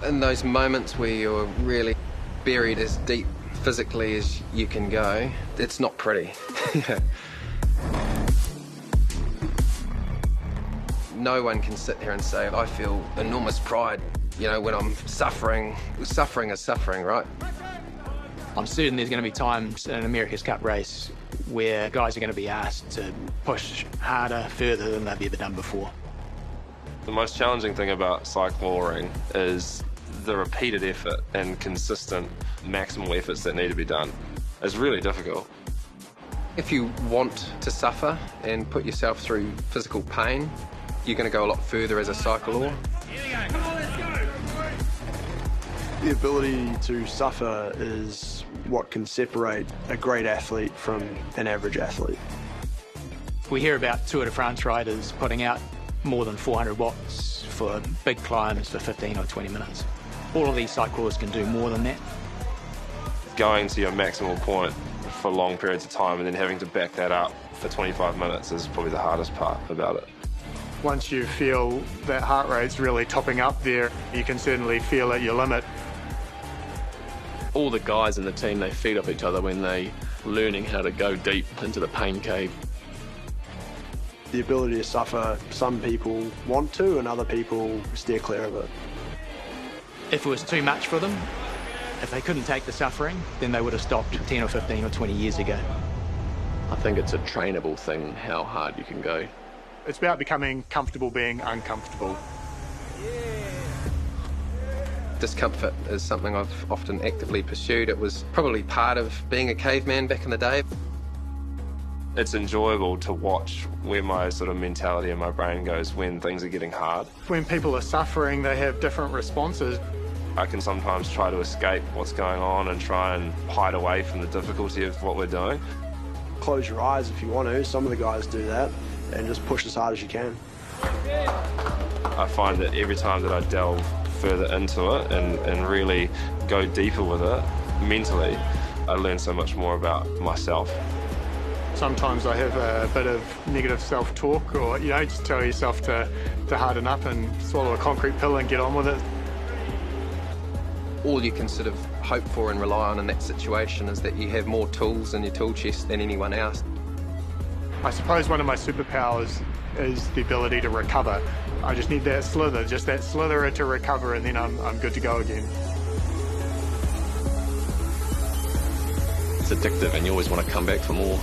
In those moments where you're really buried as deep physically as you can go, it's not pretty. No one can sit here and say, I feel enormous pride, you know, when I'm suffering. Suffering is suffering, right? I'm certain there's going to be times in an America's Cup race where guys are going to be asked to push harder, further than they've ever done before. The most challenging thing about cycloring is the repeated effort and consistent maximal efforts that need to be done. It's really difficult. If you want to suffer and put yourself through physical pain, you're going to go a lot further as a cyclor. The ability to suffer is what can separate a great athlete from an average athlete. We hear about Tour de France riders putting out more than 400 watts for big climbs for 15 or 20 minutes. All of these cyclists can do more than that. Going to your maximal point for long periods of time and then having to back that up for 25 minutes is probably the hardest part about it. Once you feel that heart rate's really topping up there, you can certainly feel at your limit. All the guys in the team, they feed off each other when they're learning how to go deep into the pain cave. The ability to suffer, some people want to and other people steer clear of it. If it was too much for them, if they couldn't take the suffering, then they would have stopped 10 or 15 or 20 years ago. I think it's a trainable thing, how hard you can go. It's about becoming comfortable being uncomfortable. Discomfort is something I've often actively pursued. It was probably part of being a caveman back in the day. It's enjoyable to watch where my sort of mentality and my brain goes when things are getting hard. When people are suffering, they have different responses. I can sometimes try to escape what's going on and try and hide away from the difficulty of what we're doing. Close your eyes if you want to. Some of the guys do that, and just push as hard as you can. I find that every time that I delve further into it and really go deeper with it, mentally, I learn so much more about myself. Sometimes I have a bit of negative self-talk, or, you know, just tell yourself to harden up and swallow a concrete pill and get on with it. All you can sort of hope for and rely on in that situation is that you have more tools in your tool chest than anyone else. I suppose one of my superpowers is the ability to recover. I just need that slither, just that slitherer to recover, and then I'm good to go again. It's addictive and you always want to come back for more.